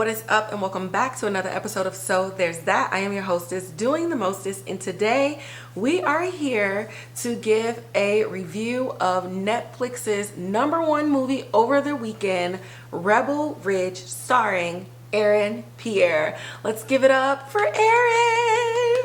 what is up, and welcome back to another episode of So There's That. I am your hostess, Doing the Mostest, and today we are here to give a review of Netflix's #1 movie over the weekend, Rebel Ridge, starring Pierre. Let's give it up for Aaron.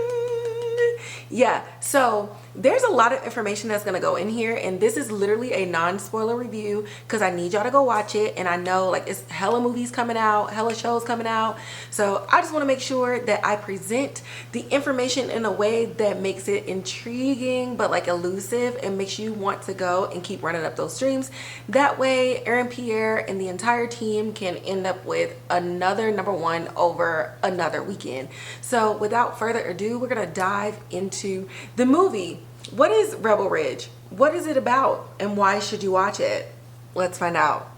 Yeah, so there's a lot of information that's gonna go in here, and this is literally a non-spoiler review because I need y'all to go watch it. And I know like it's hella movies coming out, hella shows coming out, so I just want to make sure that I present the information in a way that makes it intriguing but like elusive and makes you want to go and keep running up those streams. That way Pierre and the entire team can end up with another #1 over another weekend. So without further ado, we're gonna dive into the movie. What is Rebel Ridge? What is it about? And why should you watch it? Let's find out.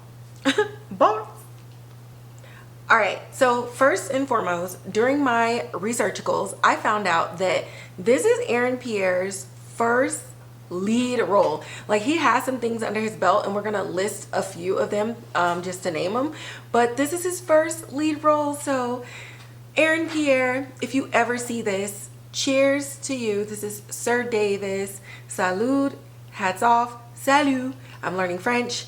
Boss. All right, so first and foremost, during my researchicals, I found out that this is Pierre's first lead role. Like, he has some things under his belt, and we're gonna list a few of them just to name them, but this is his first lead role. So Pierre, if you ever see this, cheers to you. This is Sir Davis. Salud. Hats off. Salut. I'm learning French.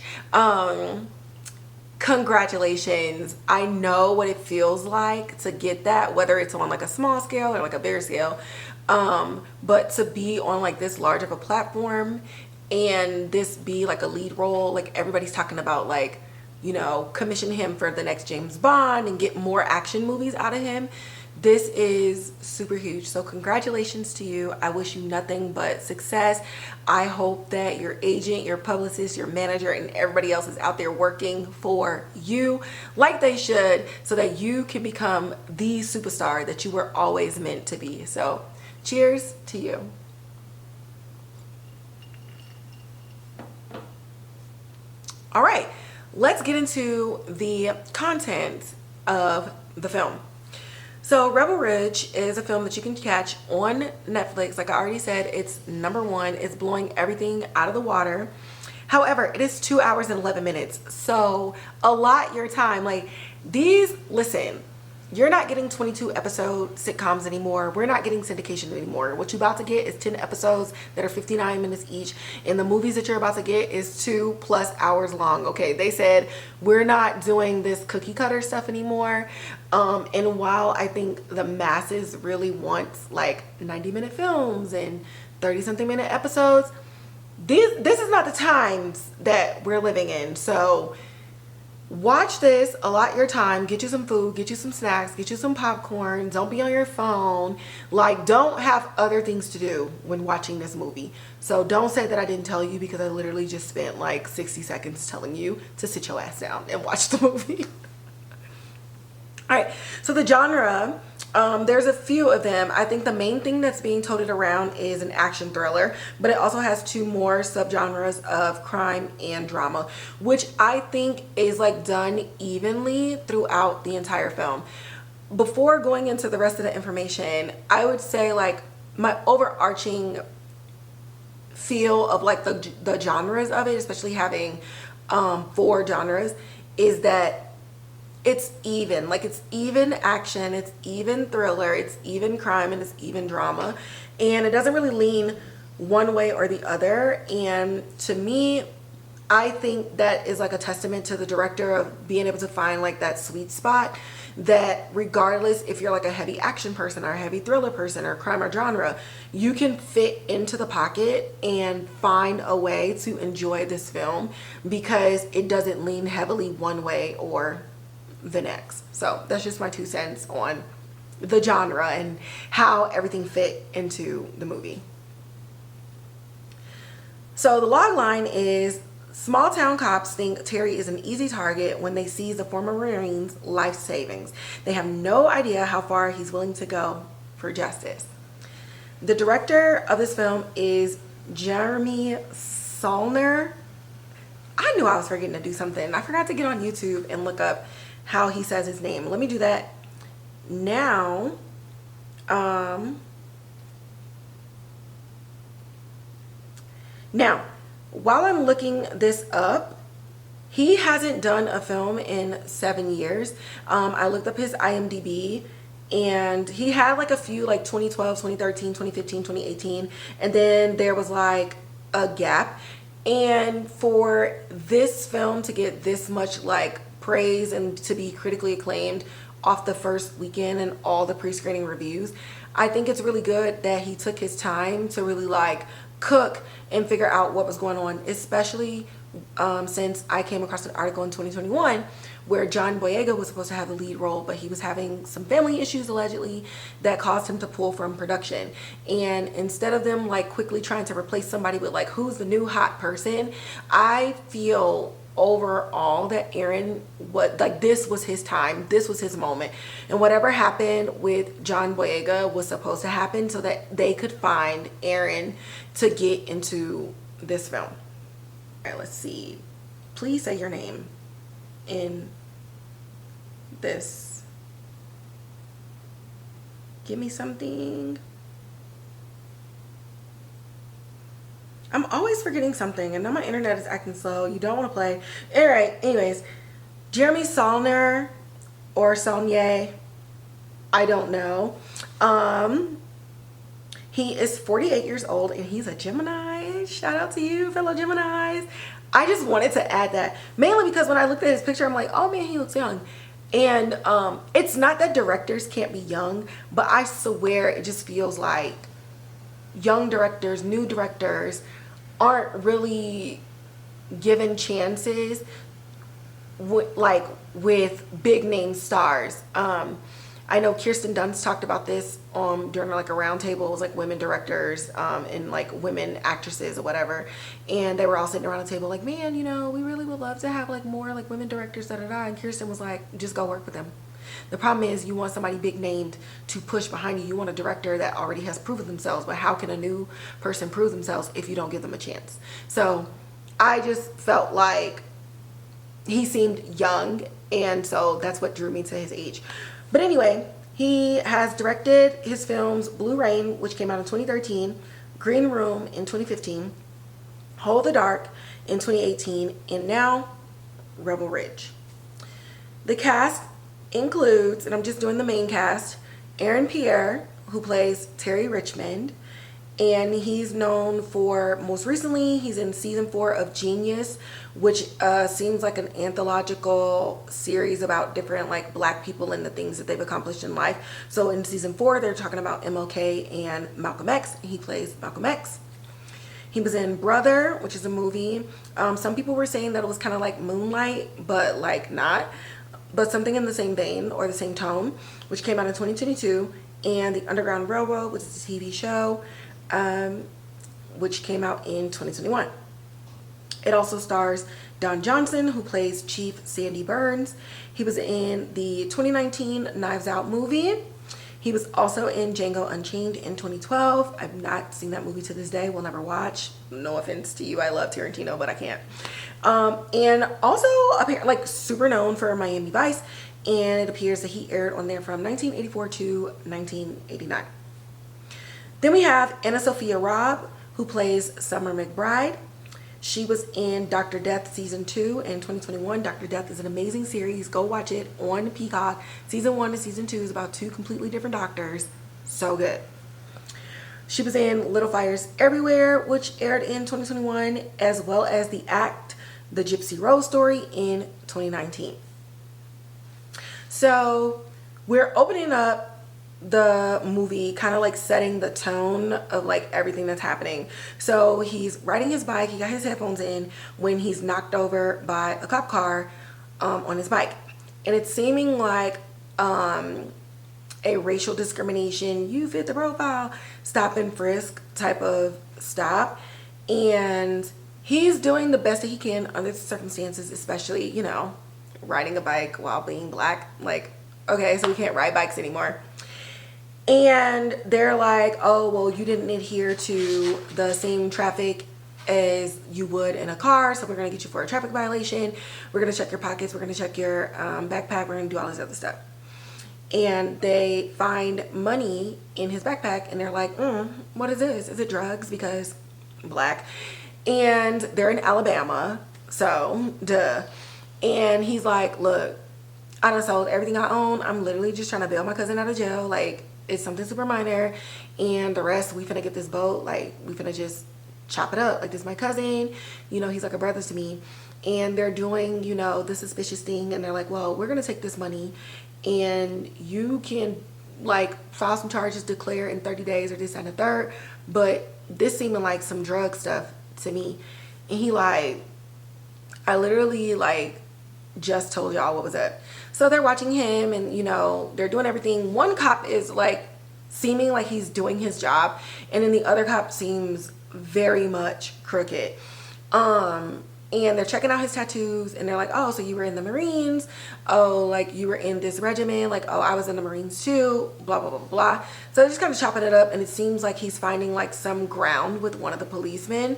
Congratulations. I know what it feels like to get that, whether it's on like a small scale or like a bigger scale. But to be on like this large of a platform and this be like a lead role, like everybody's talking about, like, you know, commission him for the next James Bond and get more action movies out of him. This is super huge. So congratulations to you. I wish you nothing but success. I hope that your agent, your publicist, your manager, and everybody else is out there working for you like they should, so that you can become the superstar that you were always meant to be. So cheers to you. All right, let's get into the content of the film. So Rebel Ridge is a film that you can catch on Netflix. Like I already said, it's #1. It's blowing everything out of the water. However, it is 2 hours and 11 minutes. So allot your time. Like these, listen, you're not getting 22 episode sitcoms anymore. We're not getting syndication anymore. What you're about to get is 10 episodes that are 59 minutes each. And the movies that you're about to get is 2+ hours long. Okay, they said we're not doing this cookie cutter stuff anymore. And while I think the masses really want like 90-minute films and 30-something minute episodes, this is not the times that we're living in. So watch this, allot your time, get you some food, get you some snacks, get you some popcorn. Don't be on your phone. Like, don't have other things to do when watching this movie. So don't say that I didn't tell you, because I literally just spent like 60 seconds telling you to sit your ass down and watch the movie. All right, so the genre, there's a few of them. I think the main thing that's being toted around is an action thriller, but it also has 2 more subgenres of crime and drama, which I think is like done evenly throughout the entire film. Before going into the rest of the information, I would say like my overarching feel of like the genres of it, especially having 4 genres, is that it's even. Like, it's even action, it's even thriller, it's even crime, and it's even drama, and it doesn't really lean one way or the other. And to me, I think that is like a testament to the director of being able to find like that sweet spot, that regardless if you're like a heavy action person or a heavy thriller person or crime or genre, you can fit into the pocket and find a way to enjoy this film because it doesn't lean heavily one way or the next. So that's just my 2 cents on the genre and how everything fit into the movie. So the logline is: small town cops think Terry is an easy target when they seize a former Marine's life savings. They have no idea how far he's willing to go for justice. The director of this film is Jeremy Saulnier. I knew I was forgetting to do something. I forgot to get on YouTube and look up how he says his name. Let me do that now. Now, while I'm looking this up, He hasn't done a film in 7 years. I looked up his IMDb, and he had like a few, like 2012, 2013, 2015, 2018, and then there was like a gap. And for this film to get this much like praise and to be critically acclaimed off the first weekend and all the pre-screening reviews, I think it's really good that he took his time to really like cook and figure out what was going on, especially since I came across an article in 2021 where John Boyega was supposed to have the lead role, but he was having some family issues allegedly that caused him to pull from production. And instead of them like quickly trying to replace somebody with like who's the new hot person, I feel overall that Aaron, what like this was his time, this was his moment, and whatever happened with John Boyega was supposed to happen so that they could find Aaron to get into this film. All right, let's see. Please say your name in this. Give me something. I'm always forgetting something, and now my internet is acting slow. You don't want to play. All right, anyways. Jeremy Saulnier or Saulnier, I don't know. He is 48 years old, and he's a Gemini. Shout out to you, fellow Geminis. I just wanted to add that, mainly because when I looked at his picture, I'm like, oh man, he looks young. And it's not that directors can't be young, but I swear it just feels like young directors, new directors aren't really given chances with big name stars. I know Kirsten Dunst talked about this during like a round table. It was like women directors and like women actresses or whatever, and they were all sitting around the table like, man, you know, we really would love to have like more like women directors, da da da. And Kirsten was like, just go work with them. The problem is you want somebody big named to push behind you. You want a director that already has proven themselves, but how can a new person prove themselves if you don't give them a chance? So I just felt like he seemed young, and so that's what drew me to his age. But anyway, he has directed his films Blue Rain, which came out in 2013, Green Room in 2015, Hold the Dark in 2018, and now Rebel Ridge. The cast includes, and I'm just doing the main cast, Aaron Pierre, who plays Terry Richmond, and he's known for, most recently, he's in season 4 of Genius, which seems like an anthological series about different like black people and the things that they've accomplished in life. So in season 4, they're talking about MLK and Malcolm X. He plays Malcolm X. He was in Brother, which is a movie. Some people were saying that it was kind of like Moonlight, but like not. But something in the same vein or the same tone, which came out in 2022. And The Underground Railroad, which is a TV show, which came out in 2021. It also stars Don Johnson, who plays Chief Sandy Burns. He was in the 2019 Knives Out movie. He was also in Django Unchained in 2012. I've not seen that movie to this day. Will never watch. No offense to you. I love Tarantino, but I can't. And also apparently like super known for Miami Vice. And it appears that he aired on there from 1984 to 1989. Then we have AnnaSophia Robb, who plays Summer McBride. She was in Dr. Death season 2 in 2021. Dr. Death is an amazing series. Go watch it on Peacock. Season 1 and season 2 is about 2 completely different doctors. So good. She was in Little Fires Everywhere, which aired in 2021, as well as The Act, The Gypsy Rose Story in 2019. So we're opening up the movie kind of like setting the tone of like everything that's happening. So he's riding his bike, he got his headphones in when he's knocked over by a cop car on his bike, and it's seeming like a racial discrimination, you fit the profile, stop and frisk type of stop. And he's doing the best that he can under the circumstances, especially, you know, riding a bike while being black. Like, okay, so we can't ride bikes anymore. And they're like, oh, well, you didn't adhere to the same traffic as you would in a car, so we're going to get you for a traffic violation. We're going to check your pockets. We're going to check your backpack. We're going to do all this other stuff. And they find money in his backpack, and they're like, what is this? Is it drugs? Because black. And they're in Alabama, so duh. And he's like, look, I done sold everything I own. I'm literally just trying to bail my cousin out of jail. Like, it's something super minor. And the rest, we finna get this boat. Like, we finna just chop it up. Like, this is my cousin. You know, he's like a brother to me. And they're doing, you know, the suspicious thing. And they're like, well, we're gonna take this money and you can like file some charges, declare in 30 days or this and the third. But this seeming like some drug stuff to me. And he like, I literally like just told y'all what was up. So they're watching him and, you know, they're doing everything. One cop is like seeming like he's doing his job, and then the other cop seems very much crooked. And they're checking out his tattoos, and they're like, oh, so you were in the Marines. Oh, like you were in this regiment. Like, oh, I was in the Marines too, blah, blah, blah, blah. So they're just kind of chopping it up, and it seems like he's finding like some ground with one of the policemen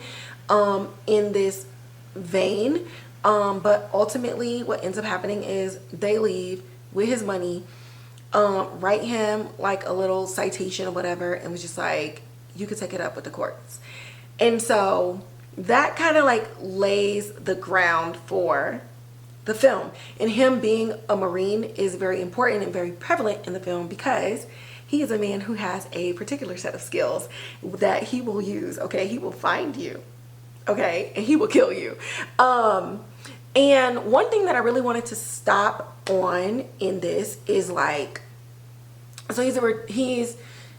in this vein. But ultimately what ends up happening is they leave with his money, write him like a little citation or whatever, and was just like, you could take it up with the courts. And so that kind of like lays the ground for the film. And him being a Marine is very important and very prevalent in the film because he is a man who has a particular set of skills that he will use. Okay, he will find you, okay, and he will kill you. And one thing that I really wanted to stop on in this is like, so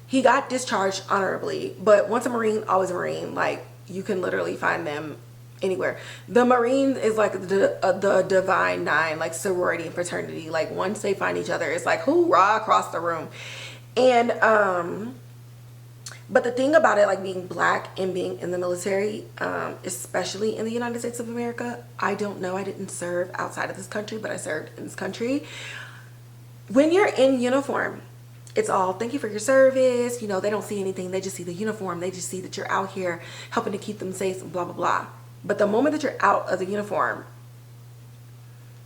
he got discharged honorably, but once a Marine, always a Marine. Like, you can literally find them anywhere. The Marine is like the divine nine, like sorority and fraternity. Like, once they find each other, it's like hoorah across the room. And but the thing about it, like being black and being in the military, especially in the United States of America, I don't know, I didn't serve outside of this country, but I served in this country. When you're in uniform, it's all thank you for your service. You know, they don't see anything. They just see the uniform. They just see that you're out here helping to keep them safe and blah, blah, blah. But the moment that you're out of the uniform,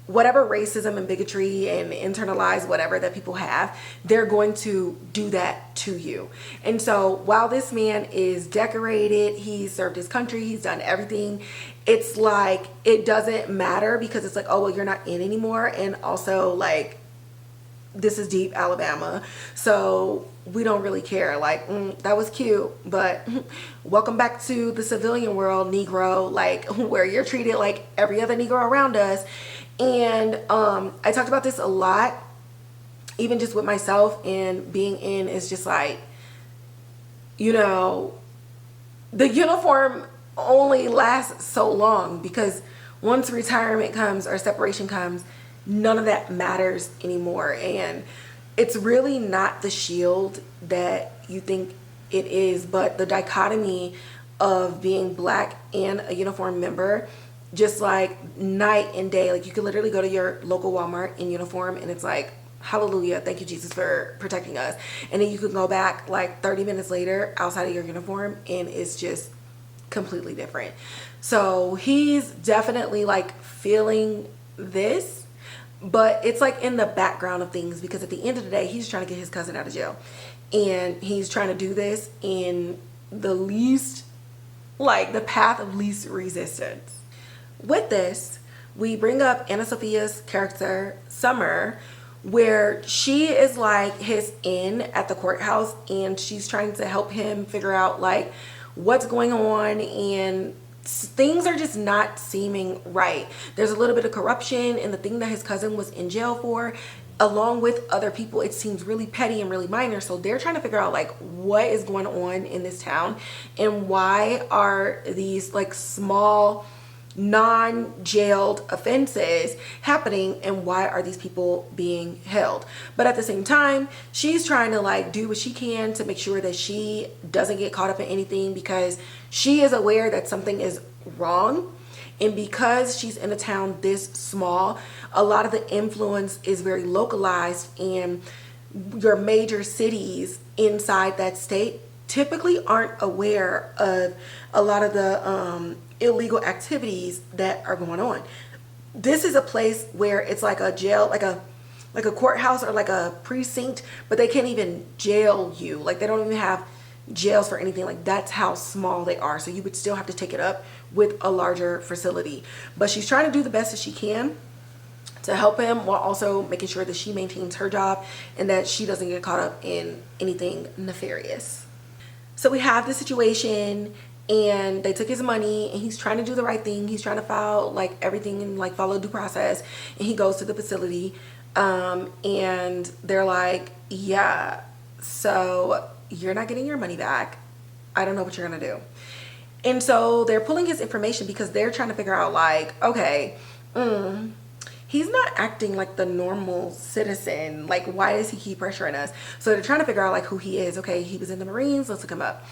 whatever racism and bigotry and internalized whatever that people have, they're going to do that to you. And so while this man is decorated, he's served his country, he's done everything, it's like it doesn't matter because it's like, oh, well, you're not in anymore. And also like, this is deep Alabama, so we don't really care. Like, that was cute, but welcome back to the civilian world, Negro, like where you're treated like every other Negro around us. And I talked about this a lot, even just with myself, and being in is just like, you know, the uniform only lasts so long because once retirement comes or separation comes, none of that matters anymore. And it's really not the shield that you think it is, but the dichotomy of being black and a uniform member, just like night and day. Like, you could literally go to your local Walmart in uniform and it's like, hallelujah, thank you Jesus for protecting us. And then you could go back like 30 minutes later outside of your uniform and it's just completely different. So he's definitely like feeling this, but it's like in the background of things, because at the end of the day, he's trying to get his cousin out of jail, and he's trying to do this in the least, like the path of least resistance. With this, we bring up AnnaSophia's character, Summer, where she is like his in at the courthouse, and she's trying to help him figure out like what's going on, and things are just not seeming right. There's a little bit of corruption in the thing that his cousin was in jail for, along with other people. It seems really petty and really minor. So they're trying to figure out like what is going on in this town, and why are these like small non-jailed offenses happening, and why are these people being held. But at the same time, she's trying to like do what she can to make sure that she doesn't get caught up in anything, because she is aware that something is wrong. And because she's in a town this small, a lot of the influence is very localized, and your major cities inside that state typically aren't aware of a lot of the illegal activities that are going on. This is a place where it's like a jail, like a courthouse or like a precinct, but they can't even jail you. Like, they don't even have jails for anything. Like, that's how small they are. So you would still have to take it up with a larger facility. But she's trying to do the best that she can. to help him, while also making sure that she maintains her job and that she doesn't get caught up in anything nefarious. So we have the situation, and they took his money, and he's trying to do the right thing. He's trying to file like everything and like follow due process, and he goes to the facility, and they're like, yeah, so you're not getting your money back. I don't know what you're gonna do. And so they're pulling his information because they're trying to figure out like, okay, he's not acting like the normal citizen. Like, why does he keep pressuring us? So they're trying to figure out like who he is. Okay, he was in the Marines, let's look him up.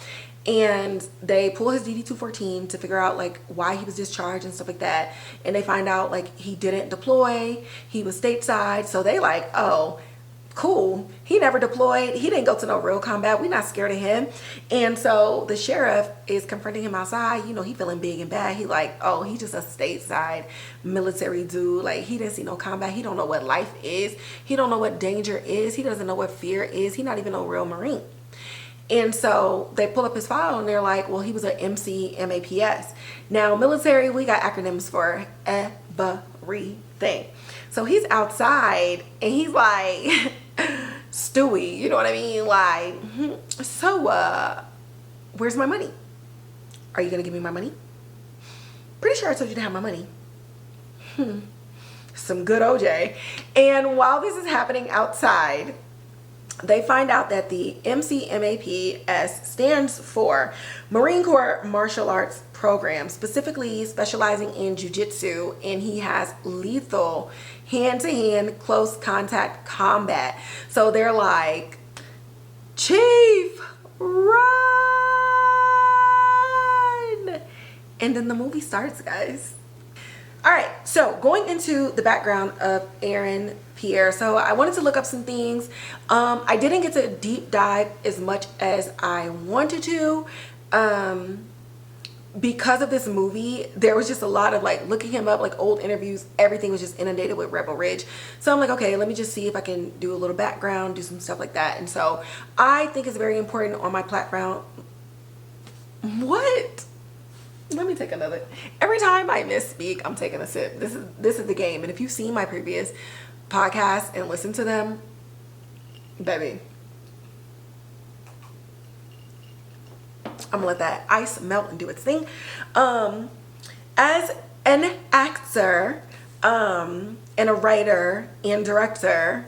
And they pull his DD-214 to figure out like why he was discharged and stuff like that. And they find out like he didn't deploy, he was stateside. So they like, oh, cool, he never deployed, he didn't go to no real combat, we're not scared of him. And so the sheriff is confronting him outside. You know, he feeling big and bad. He like, oh, he just a stateside military dude. Like, he didn't see no combat, he don't know what life is, he don't know what danger is, he doesn't know what fear is, he not even a real Marine. And so they pull up his file and they're like, well, he was an MCMAPS. Now, military, we got acronyms for everything. So he's outside and he's like, Stewie, you know what I mean? Like, so, where's my money? Are you gonna give me my money? Pretty sure I told you to have my money. Some good OJ. And while this is happening outside, they find out that the MCMAPS stands for Marine Corps Martial Arts Program, specifically specializing in jiu-jitsu, and he has lethal hand-to-hand close contact combat. So they're like, Chief, run! And then the movie starts, guys. All right, so going into the background of Aaron Pierre. So I wanted to look up some things. I didn't get to deep dive as much as I wanted to. Because of this movie, there was just a lot of like looking him up, like old interviews, everything was just inundated with Rebel Ridge. So I'm like, okay, let me just see if I can do a little background, do some stuff like that. And so I think it's very important on my platform. What? Let me take another. Every time I misspeak, I'm taking a sip. This is the game. And if you've seen my previous podcasts and listened to them, baby, I'm gonna let that ice melt and do its thing. As an actor, and a writer and director,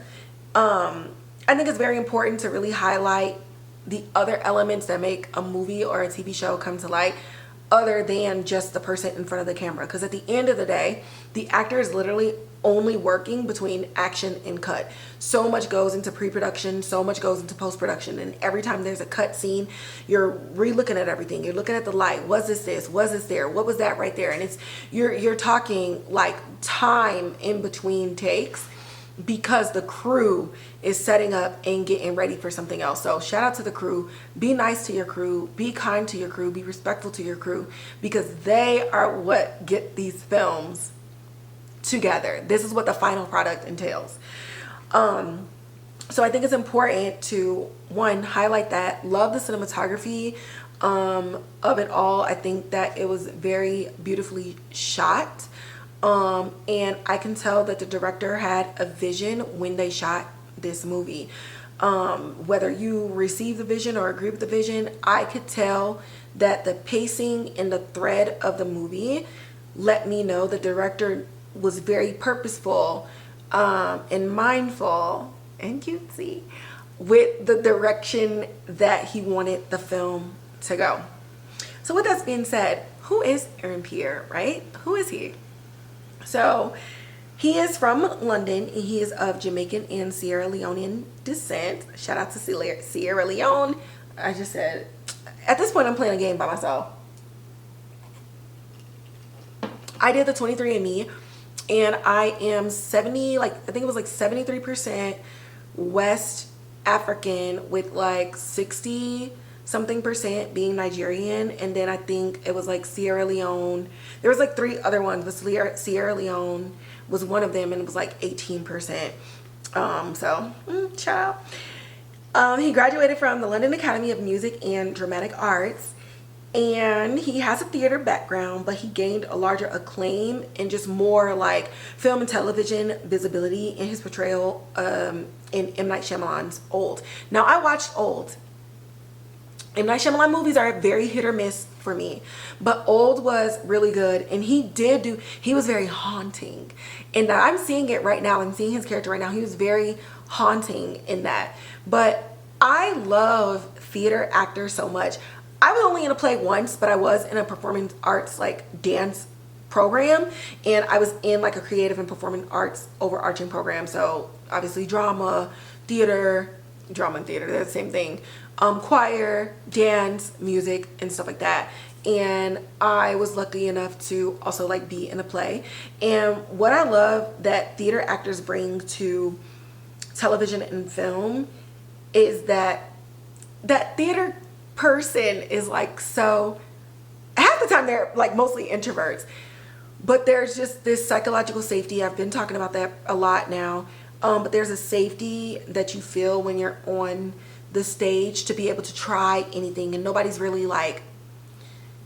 I think it's very important to really highlight the other elements that make a movie or a TV show come to light, other than just the person in front of the camera. Because at the end of the day, the actor is literally only working between action and cut. So much goes into pre-production, so much goes into post-production, and every time there's a cut scene, you're re-looking at everything. You're looking at the light. Was this? Was this there? What was that right there? And it's you're talking like time in between takes, because the crew is setting up and getting ready for something else. So shout out to the crew. Be nice to your crew, be kind to your crew, be respectful to your crew, because they are what get these films together. This is what the final product entails. So I think it's important to, one, highlight that, love the cinematography of it all. I think that it was very beautifully shot. And I can tell that the director had a vision when they shot this movie. Whether you receive the vision or agree with the vision, I could tell that the pacing and the thread of the movie let me know the director was very purposeful and mindful and cutesy with the direction that he wanted the film to go. So with that being said, who is Aaron Pierre, right? Who is he? So he is from London, and he is of Jamaican and Sierra Leonean descent. Shout out to Sierra Leone. I just said, at this point I'm playing a game by myself. I did the 23andMe, and I am 70, like I think it was like 73% West African, with like 60 something percent being Nigerian, and then I think it was like Sierra Leone. There was like 3 other ones, but Sierra Leone was one of them, and it was like 18%. Child. He graduated from the London Academy of Music and Dramatic Arts, and he has a theater background, but he gained a larger acclaim and just more like film and television visibility in his portrayal in M. Night Shyamalan's Old. Now, I watched Old. M. Night Shyamalan movies are very hit or miss for me, but Old was really good, and he was very haunting, and I'm seeing it right now. I'm seeing his character right now. He was very haunting in that. But I love theater actors so much. I was only in a play once, but I was in a performing arts like dance program, and I was in like a creative and performing arts overarching program. So obviously drama and theater, they're the same thing. Choir, dance, music, and stuff like that. And I was lucky enough to also like be in a play. And what I love that theater actors bring to television and film is that theater person is like, so half the time they're like mostly introverts, but there's just this psychological safety. I've been talking about that a lot now. But there's a safety that you feel when you're on the stage to be able to try anything, and nobody's really like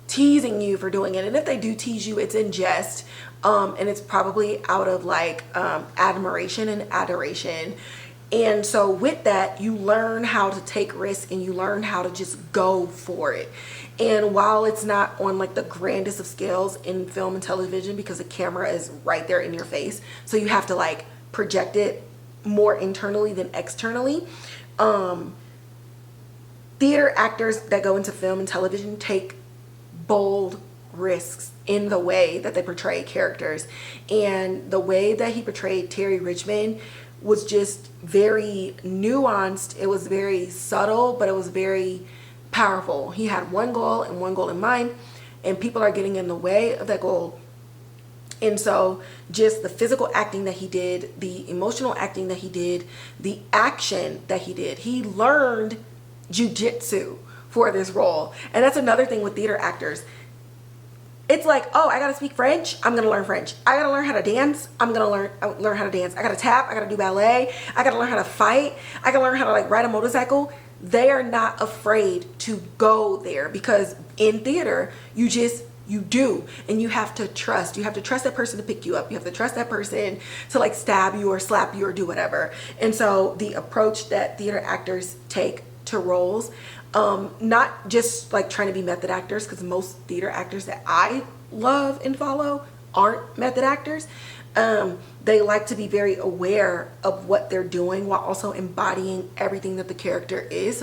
teasing you for doing it. And if they do tease you, it's in jest, and it's probably out of like admiration and adoration. And so with that, you learn how to take risks, and you learn how to just go for it. And while it's not on like the grandest of scales in film and television, because the camera is right there in your face, so you have to like project it more internally than externally, theater actors that go into film and television take bold risks in the way that they portray characters. And the way that he portrayed Terry Richmond was just very nuanced. It was very subtle, but it was very powerful. He had one goal and one goal in mind, and people are getting in the way of that goal. And so just the physical acting that he did, the emotional acting that he did, the action that he learned jujitsu for this role. And that's another thing with theater actors. It's like, oh, I gotta speak French, I'm gonna learn French. I gotta learn how to dance, I'm gonna learn how to dance. I gotta tap, I gotta do ballet, I gotta learn how to fight, I gotta learn how to like ride a motorcycle. They are not afraid to go there, because in theater, you do, and you have to trust that person to pick you up. You have to trust that person to like stab you or slap you or do whatever. And so the approach that theater actors take to roles, not just like trying to be method actors, because most theater actors that I love and follow aren't method actors. They like to be very aware of what they're doing while also embodying everything that the character is,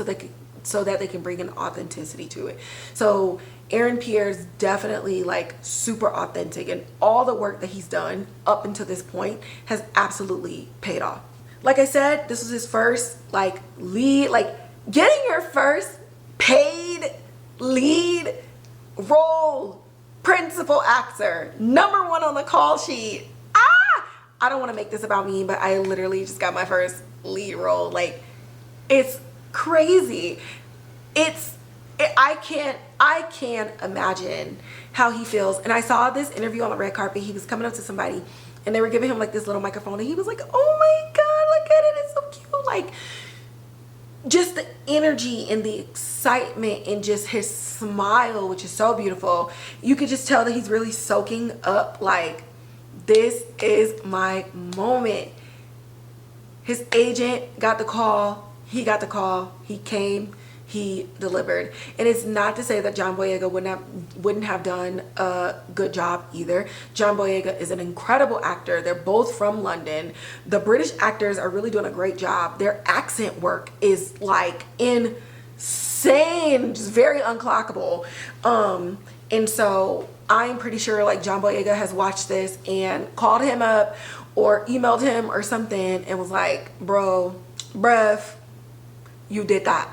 so that they can bring an authenticity to it. So Aaron Pierre is definitely like super authentic, and all the work that he's done up until this point has absolutely paid off. Like I said, this was his first like lead, like getting your first paid lead role, principal actor, number one on the call sheet. I don't want to make this about me, but I literally just got my first lead role. Like, it's crazy. I can't imagine how he feels. And I saw this interview on the red carpet. He was coming up to somebody, and they were giving him like this little microphone, and he was like, oh my God, look at it, it's so cute. Like, just the energy and the excitement and just his smile, which is so beautiful. You could just tell that he's really soaking up, like, this is my moment. His agent got the call, he came, he delivered. And it's not to say that John Boyega wouldn't have done a good job either. John Boyega is an incredible actor. They're both from London. The British actors are really doing a great job. Their accent work is like insane, just very unclockable. And so I'm pretty sure like John Boyega has watched this and called him up or emailed him or something and was like, bruh, you did that.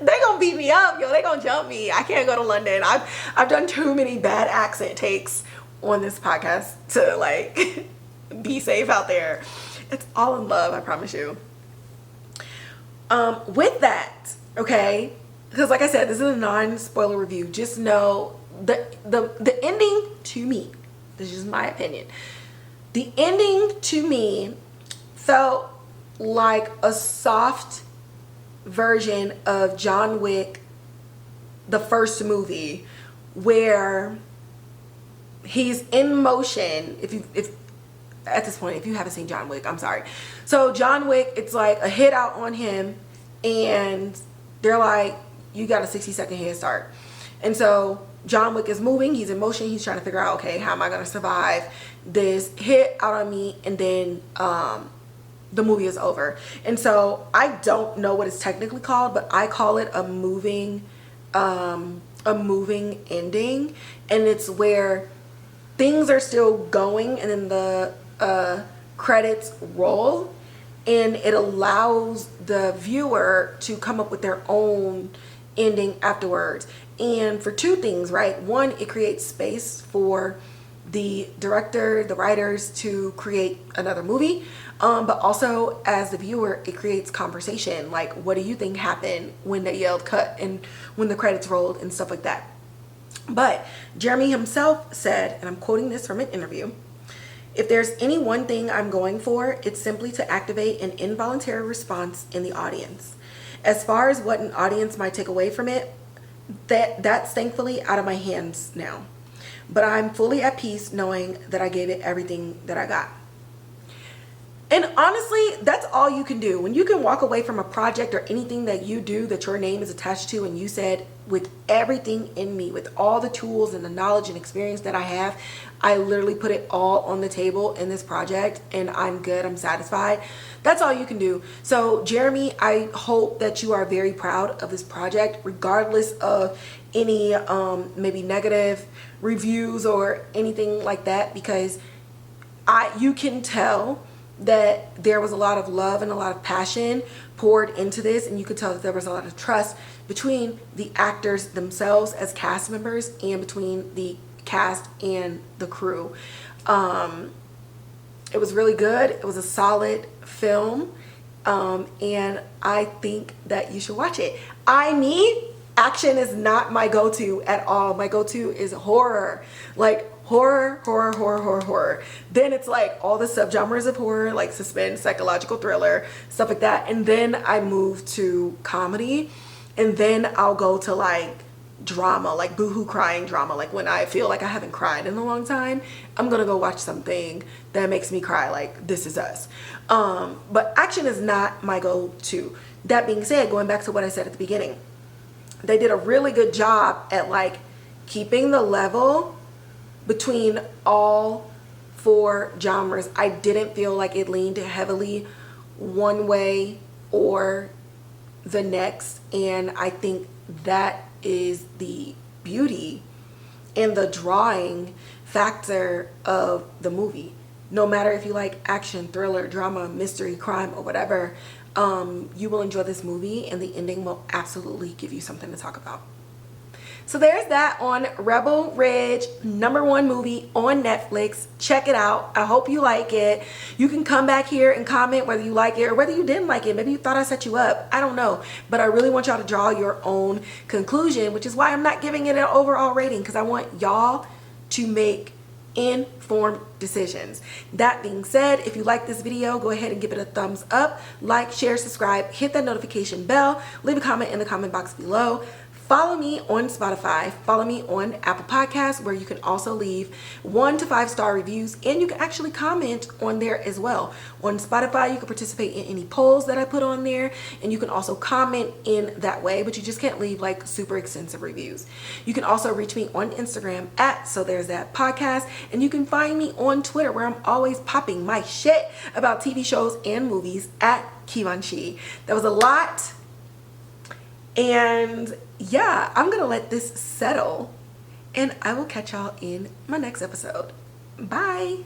They gonna beat me up, yo. They gonna jump me. I can't go to London. I've done too many bad accent takes on this podcast to like be safe out there. It's all in love, I promise you. With that, okay, because like I said, this is a non-spoiler review. Just know the ending to me, this is my opinion, the ending to me felt like a soft version of John Wick, the first movie, where he's in motion. If at this point, if you haven't seen John Wick, I'm sorry. So John Wick, it's like a hit out on him, and they're like, you got a 60-second head start. And so John Wick is moving, he's in motion, he's trying to figure out, okay, how am I gonna survive this hit out on me? And then the movie is over. And so I don't know what it's technically called, but I call it a moving ending. And it's where things are still going, and then the credits roll, and it allows the viewer to come up with their own ending afterwards. And for two things, right? One, it creates space for the director, the writers to create another movie, but also as the viewer, it creates conversation. Like, what do you think happened when they yelled cut and when the credits rolled and stuff like that? But Jeremy himself said, and I'm quoting this from an interview, "If there's any one thing I'm going for, it's simply to activate an involuntary response in the audience. As far as what an audience might take away from it, that's thankfully out of my hands now. But I'm fully at peace knowing that I gave it everything that I got." And honestly, that's all you can do. When you can walk away from a project or anything that you do that your name is attached to, and you said, with everything in me, with all the tools and the knowledge and experience that I have, I literally put it all on the table in this project, and I'm good, I'm satisfied. That's all you can do. So Jeremy, I hope that you are very proud of this project, regardless of any maybe negative reviews or anything like that, because you can tell that there was a lot of love and a lot of passion poured into this, and you could tell that there was a lot of trust between the actors themselves as cast members and between the cast and the crew. It was really good. It was a solid film, and I think that you should watch it. Action is not my go-to at all. My go-to is horror, like horror. Then it's like all the subgenres of horror, like suspense, psychological thriller, stuff like that. And then I move to comedy, and then I'll go to like drama, like boohoo crying drama. Like when I feel like I haven't cried in a long time, I'm gonna go watch something that makes me cry, like This Is Us. But action is not my go-to. That being said, going back to what I said at the beginning, they did a really good job at like keeping the level between all four genres. I didn't feel like it leaned heavily one way or the next, and I think that is the beauty and the drawing factor of the movie. No matter if you like action, thriller, drama, mystery, crime, or whatever, you will enjoy this movie, and the ending will absolutely give you something to talk about. So there's that on Rebel Ridge, #1 movie on Netflix. Check it out. I hope you like it. You can come back here and comment whether you like it or whether you didn't like it. Maybe you thought I set you up. I don't know. But I really want y'all to draw your own conclusion, which is why I'm not giving it an overall rating, because I want y'all to make informed decisions. That being said, if you like this video, go ahead and give it a thumbs up, like, share, subscribe, hit that notification bell, leave a comment in the comment box below. Follow me on Spotify, follow me on Apple Podcasts, where you can also leave 1 to 5 star reviews, and you can actually comment on there as well. On Spotify, you can participate in any polls that I put on there, and you can also comment in that way, but you just can't leave like super extensive reviews. You can also reach me on Instagram at So There's That Podcast, and you can find me on Twitter, where I'm always popping my shit about TV shows and movies at Kivanchi. That was a lot. And yeah, I'm gonna let this settle, and I will catch y'all in my next episode. Bye.